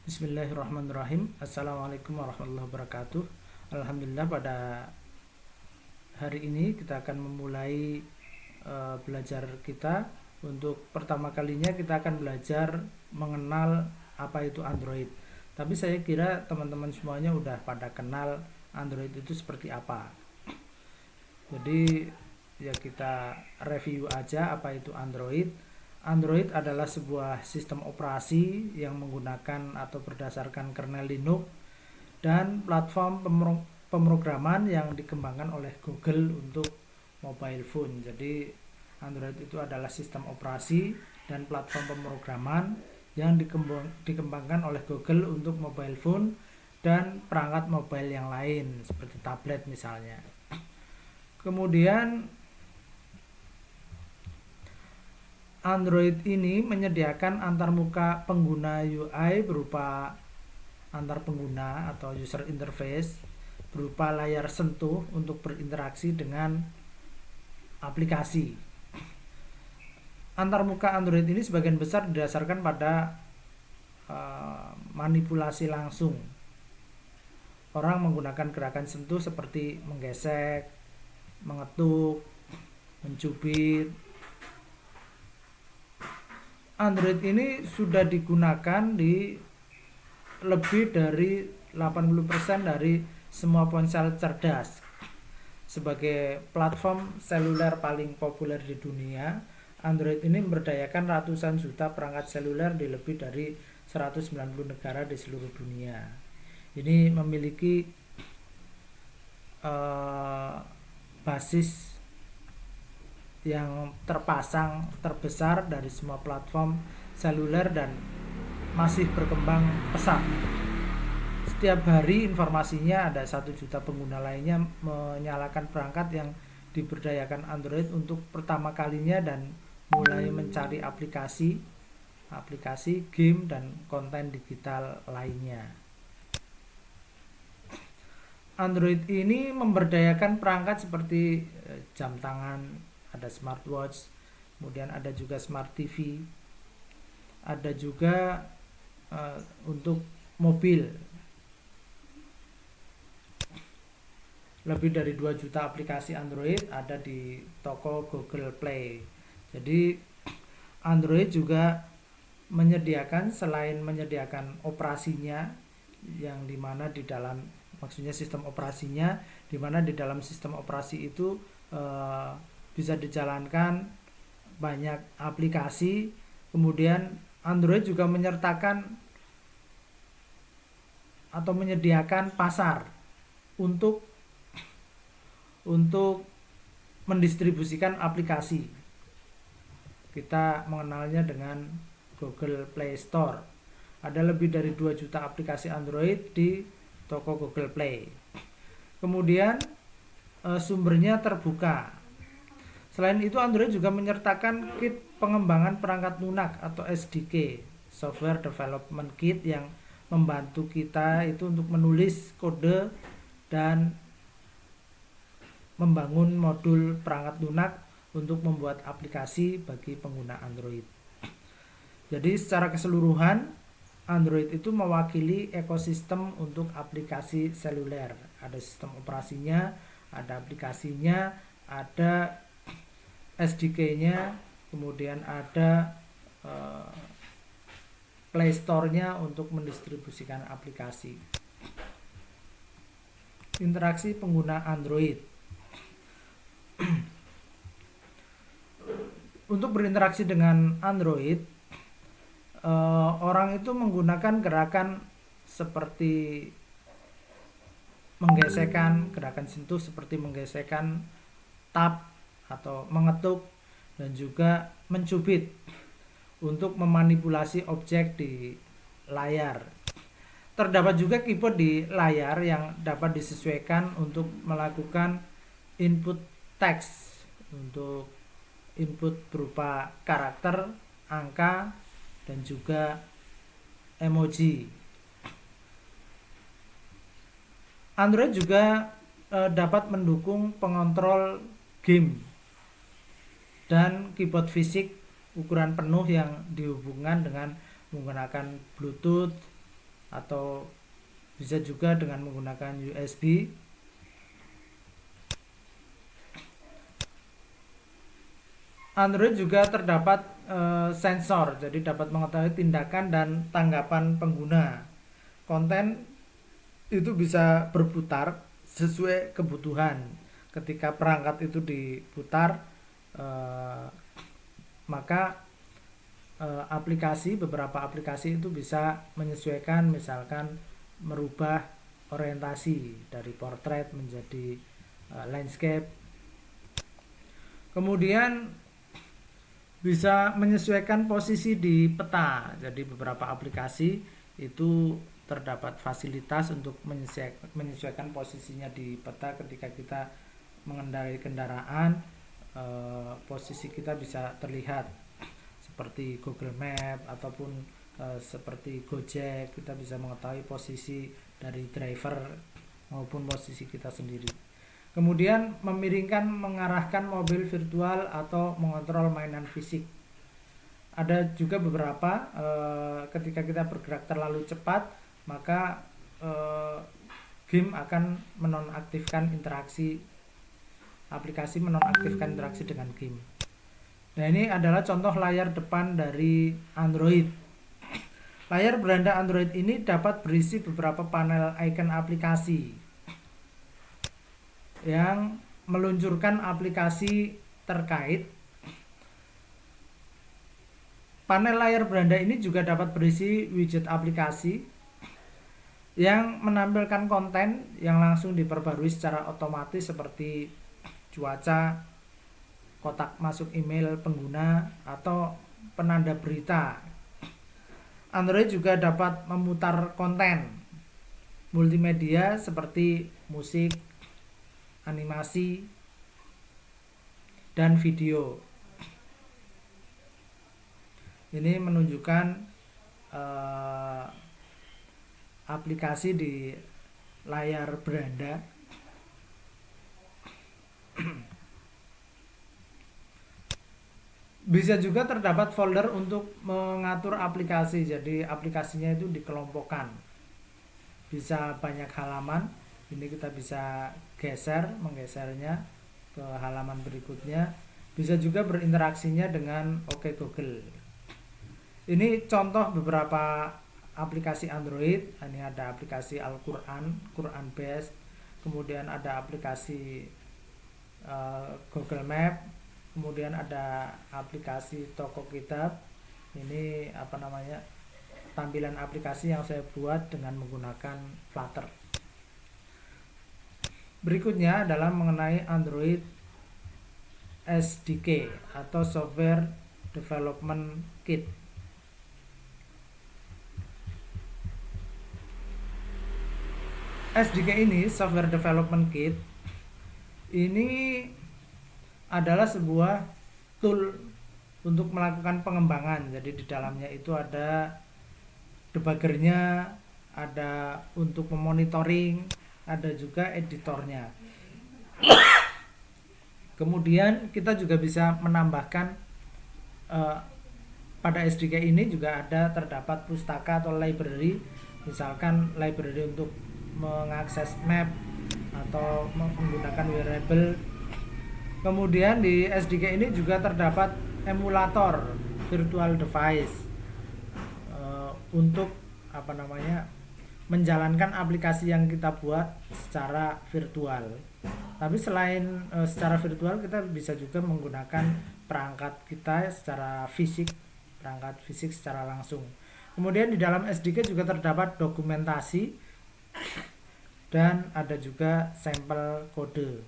Bismillahirrahmanirrahim. Assalamualaikum warahmatullahi wabarakatuh. Alhamdulillah, pada hari ini kita akan memulai belajar kita. Untuk pertama kalinya kita akan belajar mengenal apa itu Android. Tapi saya kira teman-teman semuanya udah pada kenal Android itu seperti apa. Jadi ya kita review aja apa itu Android. Android adalah sebuah sistem operasi yang menggunakan atau berdasarkan kernel Linux dan platform pemrograman yang dikembangkan oleh Google untuk mobile phone. Jadi Android itu adalah sistem operasi dan platform pemrograman yang dikembangkan oleh Google untuk mobile phone dan perangkat mobile yang lain seperti tablet misalnya. Kemudian Android ini menyediakan antarmuka pengguna UI berupa antar pengguna atau user interface berupa layar sentuh untuk berinteraksi dengan aplikasi. Antarmuka Android ini sebagian besar didasarkan pada manipulasi langsung. Orang menggunakan gerakan sentuh seperti menggesek, mengetuk, mencubit. Android ini sudah digunakan di lebih dari 80% dari semua ponsel cerdas. Sebagai platform seluler paling populer di dunia, Android ini memberdayakan ratusan juta perangkat seluler di lebih dari 190 negara di seluruh dunia. Ini memiliki basis yang terpasang terbesar dari semua platform seluler dan masih berkembang pesat. Setiap hari informasinya ada 1 juta pengguna lainnya menyalakan perangkat yang diberdayakan Android untuk pertama kalinya dan mulai mencari aplikasi, game dan konten digital lainnya. Android ini memberdayakan perangkat seperti jam tangan, ada smartwatch, kemudian ada juga smart TV, ada juga untuk mobil. Lebih dari 2 juta aplikasi Android ada di toko Google Play. Jadi Android juga menyediakan, selain menyediakan operasinya yang dimana di dalam, maksudnya sistem operasinya, dimana di dalam sistem operasi itu bisa dijalankan banyak aplikasi. Kemudian Android juga menyertakan atau menyediakan pasar untuk mendistribusikan aplikasi. Kita mengenalnya dengan Google Play Store. Ada lebih dari 2 juta aplikasi Android di toko Google Play. Kemudian sumbernya terbuka. Selain itu, Android juga menyertakan kit pengembangan perangkat lunak atau SDK, Software Development Kit, yang membantu kita itu untuk menulis kode dan membangun modul perangkat lunak untuk membuat aplikasi bagi pengguna Android. Jadi secara keseluruhan, Android itu mewakili ekosistem untuk aplikasi seluler. Ada sistem operasinya, ada aplikasinya, ada SDK-nya, kemudian ada Play Store-nya untuk mendistribusikan aplikasi. Interaksi pengguna Android. Untuk berinteraksi dengan Android, orang itu menggunakan gerakan seperti menggesekkan, gerakan sentuh seperti menggesekkan tab atau mengetuk, dan juga mencubit untuk memanipulasi objek di layar. Terdapat juga keyboard di layar yang dapat disesuaikan untuk melakukan input teks, untuk input berupa karakter, angka, dan juga emoji. Android juga dapat mendukung pengontrol game dan keyboard fisik ukuran penuh yang dihubungkan dengan menggunakan Bluetooth, atau bisa juga dengan menggunakan USB. Android juga terdapat sensor, jadi dapat mengetahui tindakan dan tanggapan pengguna. Konten itu bisa berputar sesuai kebutuhan. Ketika perangkat itu diputar, maka beberapa aplikasi itu bisa menyesuaikan, misalkan merubah orientasi dari portrait menjadi landscape. Kemudian bisa menyesuaikan posisi di peta. Jadi beberapa aplikasi itu terdapat fasilitas untuk menyesuaikan posisinya di peta. Ketika kita mengendarai kendaraan, posisi kita bisa terlihat seperti Google Map ataupun seperti Gojek. Kita bisa mengetahui posisi dari driver maupun posisi kita sendiri. Kemudian mengarahkan mobil virtual atau mengontrol mainan fisik. Ada juga beberapa ketika kita bergerak terlalu cepat, maka game akan menonaktifkan interaksi, aplikasi menonaktifkan interaksi dengan game. Nah, ini adalah contoh layar depan dari Android. Layar beranda Android ini dapat berisi beberapa panel icon aplikasi yang meluncurkan aplikasi terkait. Panel layar beranda ini juga dapat berisi widget aplikasi yang menampilkan konten yang langsung diperbarui secara otomatis seperti cuaca, kotak masuk email pengguna, atau penanda berita. Android juga dapat memutar konten multimedia seperti musik, animasi, dan video. Ini menunjukkan aplikasi di layar beranda. Bisa juga terdapat folder untuk mengatur aplikasi. Jadi aplikasinya itu dikelompokkan. Bisa banyak halaman. Ini kita bisa menggesernya ke halaman berikutnya. Bisa juga berinteraksinya dengan OK Google. Ini contoh beberapa aplikasi Android. Ini ada aplikasi Al-Quran, Quran Base. Kemudian ada aplikasi Google Map. Kemudian ada aplikasi toko kitab. Ini tampilan aplikasi yang saya buat dengan menggunakan Flutter. Berikutnya adalah mengenai Android SDK atau Software Development Kit. SDK ini, Software Development Kit, ini adalah sebuah tool untuk melakukan pengembangan. Jadi di dalamnya itu ada debuggernya, ada untuk memonitoring, ada juga editornya. Kemudian kita juga bisa menambahkan pada SDK ini juga terdapat pustaka atau library, misalkan library untuk mengakses map atau menggunakan wearable. Kemudian di SDK ini juga terdapat emulator virtual device untuk menjalankan aplikasi yang kita buat secara virtual. Tapi selain secara virtual, kita bisa juga menggunakan perangkat kita secara fisik, perangkat fisik secara langsung. Kemudian di dalam SDK juga terdapat dokumentasi dan ada juga sampel kode.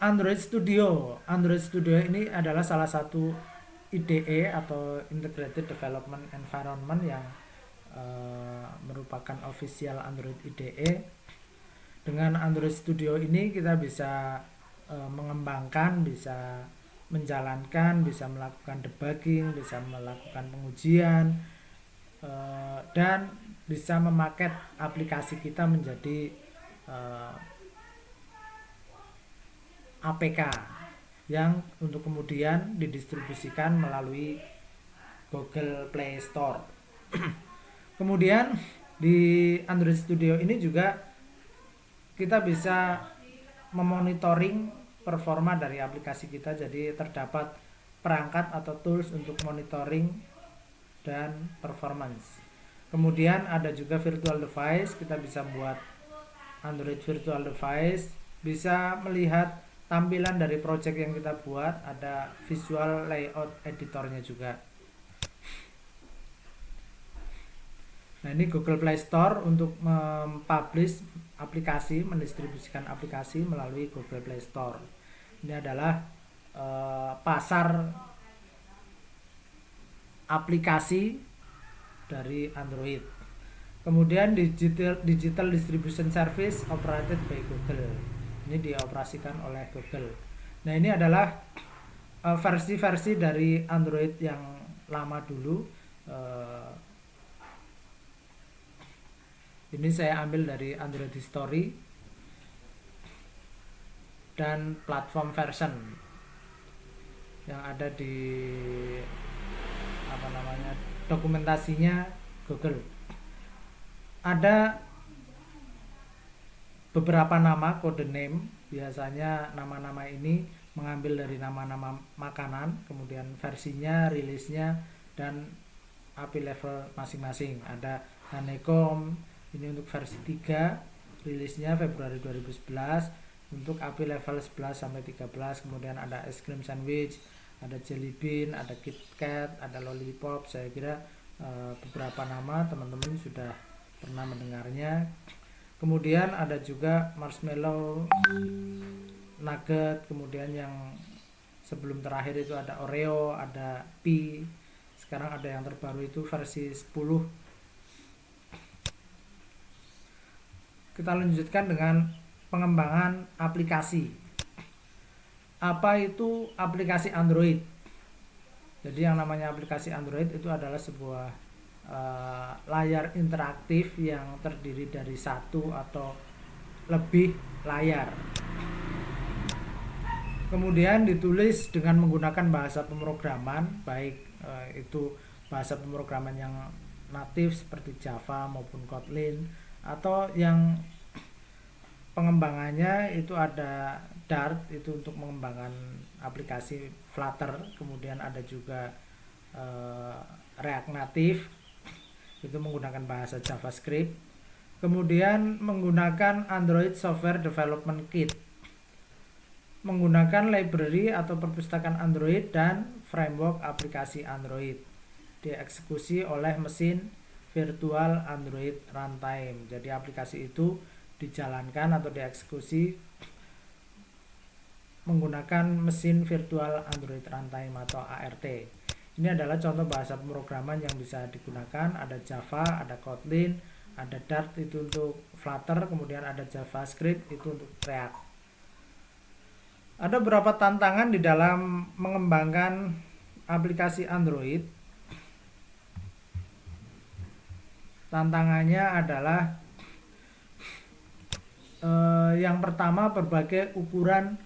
Android Studio ini adalah salah satu IDE atau Integrated Development Environment yang merupakan official Android IDE. Dengan Android Studio ini kita bisa mengembangkan, bisa menjalankan, bisa melakukan debugging, bisa melakukan pengujian, dan bisa memaket aplikasi kita menjadi APK yang untuk kemudian didistribusikan melalui Google Play Store. Kemudian di Android Studio ini juga kita bisa memonitoring performa dari aplikasi kita, jadi terdapat perangkat atau tools untuk monitoring dan performance. Kemudian ada juga virtual device, kita bisa buat Android virtual device, bisa melihat tampilan dari project yang kita buat, ada visual layout editornya juga. Nah, ini Google Play Store untuk mempublish aplikasi, mendistribusikan aplikasi melalui Google Play Store. Ini adalah pasar aplikasi dari Android. Kemudian digital distribution service operated by Google. Ini dioperasikan oleh Google. Nah, ini adalah versi-versi dari Android yang lama dulu. Ini saya ambil dari Android History dan platform version yang ada di dokumentasinya Google. Ada beberapa nama kode name, biasanya nama-nama ini mengambil dari nama-nama makanan, kemudian versinya, rilisnya, dan API level masing-masing. Ada Honeycomb, ini untuk versi 3, rilisnya Februari 2011, untuk API level 11 sampai 13. Kemudian ada es krim sandwich, ada jelly bean, ada KitKat, ada lollipop. Saya kira beberapa nama teman-teman sudah pernah mendengarnya. Kemudian ada juga marshmallow, nugget, kemudian yang sebelum terakhir itu ada Oreo, ada Pi. Sekarang ada yang terbaru itu versi 10. Kita lanjutkan dengan pengembangan aplikasi. Apa itu aplikasi Android? Jadi yang namanya aplikasi Android itu adalah sebuah layar interaktif yang terdiri dari satu atau lebih layar. Kemudian ditulis dengan menggunakan bahasa pemrograman, baik itu bahasa pemrograman yang natif seperti Java maupun Kotlin, atau yang pengembangannya itu ada Dart, itu untuk mengembangkan aplikasi Flutter. Kemudian ada juga React Native, itu menggunakan bahasa JavaScript. Kemudian menggunakan Android Software Development Kit, menggunakan library atau perpustakaan Android dan framework aplikasi Android, dieksekusi oleh mesin virtual Android runtime. Jadi aplikasi itu dijalankan atau dieksekusi menggunakan mesin virtual Android runtime atau ART. Ini adalah contoh bahasa pemrograman yang bisa digunakan. Ada Java, ada Kotlin, ada Dart itu untuk Flutter, kemudian ada JavaScript itu untuk React. Ada beberapa tantangan di dalam mengembangkan aplikasi Android. Tantangannya adalah yang pertama, berbagai ukuran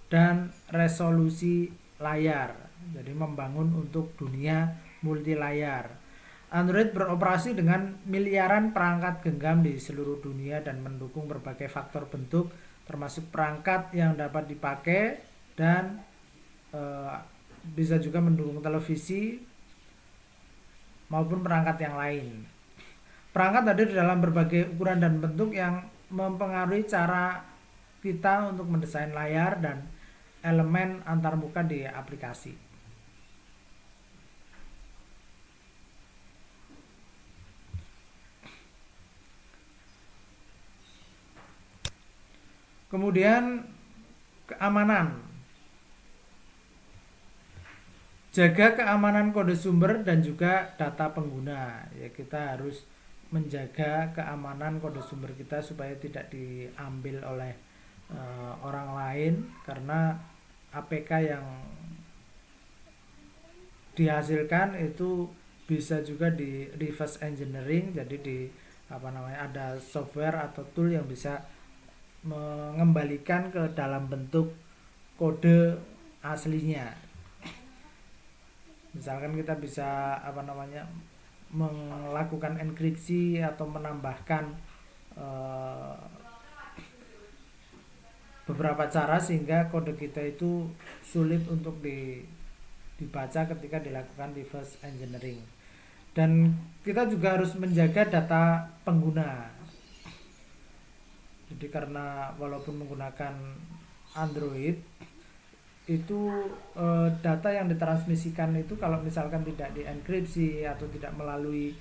dan resolusi layar. Jadi membangun untuk dunia multi layar. Android beroperasi dengan miliaran perangkat genggam di seluruh dunia dan mendukung berbagai faktor bentuk, termasuk perangkat yang dapat dipakai dan bisa juga mendukung televisi maupun perangkat yang lain. Perangkat ada di dalam berbagai ukuran dan bentuk yang mempengaruhi cara kita untuk mendesain layar dan elemen antarmuka di aplikasi. Kemudian keamanan. Jaga keamanan kode sumber dan juga data pengguna. Ya, kita harus menjaga keamanan kode sumber kita supaya tidak diambil oleh orang lain, karena APK yang dihasilkan itu bisa juga di reverse engineering. Jadi ada software atau tool yang bisa mengembalikan ke dalam bentuk kode aslinya. Misalkan kita bisa melakukan enkripsi atau menambahkan beberapa cara sehingga kode kita itu sulit untuk dibaca ketika dilakukan reverse engineering. Dan kita juga harus menjaga data pengguna. Jadi karena walaupun menggunakan Android itu data yang ditransmisikan itu kalau misalkan tidak dienkripsi atau tidak melalui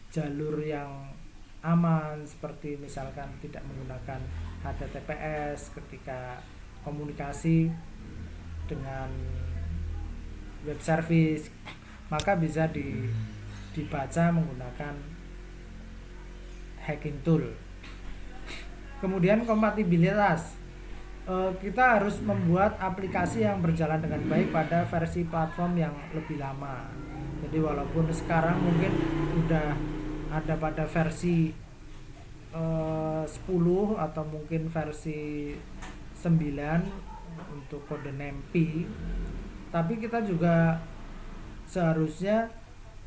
jalur yang aman, seperti misalkan tidak menggunakan HTTPS ketika komunikasi dengan web service, maka bisa dibaca menggunakan hacking tool. Kemudian kompatibilitas, kita harus membuat aplikasi yang berjalan dengan baik pada versi platform yang lebih lama. Jadi walaupun sekarang mungkin udah ada pada versi 10 atau mungkin versi 9 untuk kode NMP, tapi kita juga seharusnya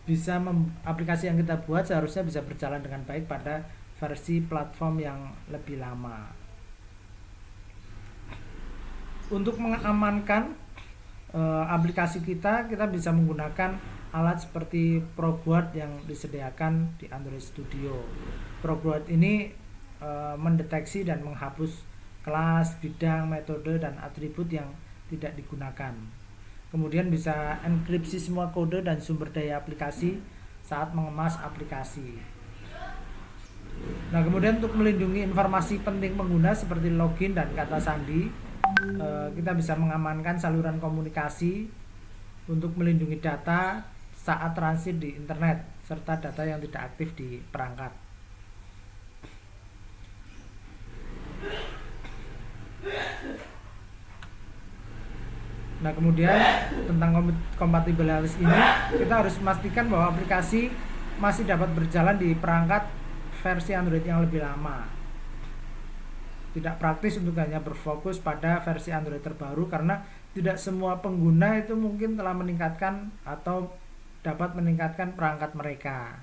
bisa aplikasi yang kita buat seharusnya bisa berjalan dengan baik pada versi platform yang lebih lama. Untuk mengamankan aplikasi kita bisa menggunakan alat seperti ProGuard yang disediakan di Android Studio. ProGuard ini mendeteksi dan menghapus kelas, bidang, metode, dan atribut yang tidak digunakan. Kemudian bisa enkripsi semua kode dan sumber daya aplikasi saat mengemas aplikasi. Nah, kemudian untuk melindungi informasi penting pengguna seperti login dan kata sandi, kita bisa mengamankan saluran komunikasi untuk melindungi data saat transit di internet serta data yang tidak aktif di perangkat. Nah, kemudian tentang kompatibilitas ini kita harus memastikan bahwa aplikasi masih dapat berjalan di perangkat versi Android yang lebih lama. Tidak praktis untuk hanya berfokus pada versi Android terbaru karena tidak semua pengguna itu mungkin telah meningkatkan atau dapat meningkatkan perangkat mereka.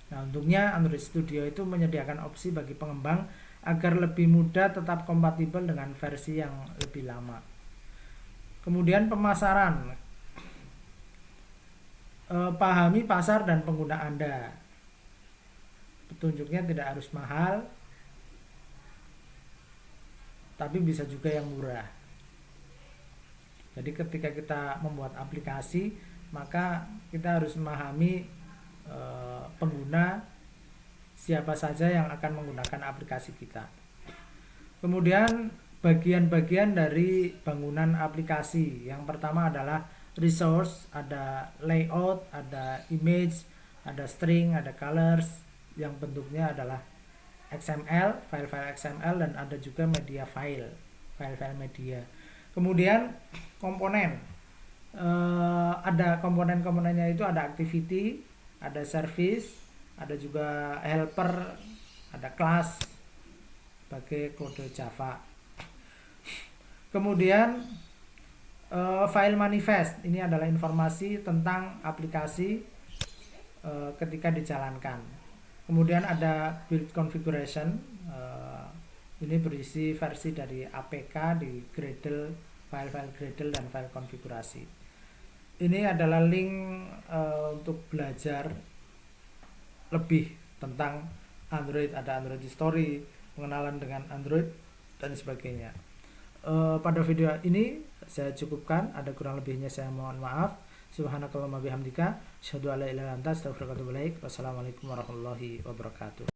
Nah, untungnya Android Studio itu menyediakan opsi bagi pengembang agar lebih mudah tetap kompatibel dengan versi yang lebih lama. Kemudian pemasaran, pahami pasar dan pengguna Anda. Petunjuknya tidak harus mahal, tapi bisa juga yang murah. Jadi ketika kita membuat aplikasi, maka kita harus memahami pengguna siapa saja yang akan menggunakan aplikasi kita. Kemudian bagian-bagian dari bangunan aplikasi. Yang pertama adalah resource, ada layout, ada image, ada string, ada colors yang bentuknya adalah XML, file-file XML, dan ada juga media file-file media. Kemudian komponen, ada komponen-komponennya itu ada activity, ada service, ada juga helper, ada class sebagai kode Java. Kemudian file manifest, ini adalah informasi tentang aplikasi ketika dijalankan. Kemudian ada build configuration, ini berisi versi dari APK di Gradle, file-file Gradle dan file konfigurasi. Ini adalah link untuk belajar lebih tentang Android, ada Android History, pengenalan dengan Android dan sebagainya. Pada video ini saya cukupkan, ada kurang lebihnya saya mohon maaf. Subhanakallahumma bihamdika, asyhadu an la ilaha illa anta, astaghfiruka wa atubu ilaik. Wassalamualaikum warahmatullahi wabarakatuh.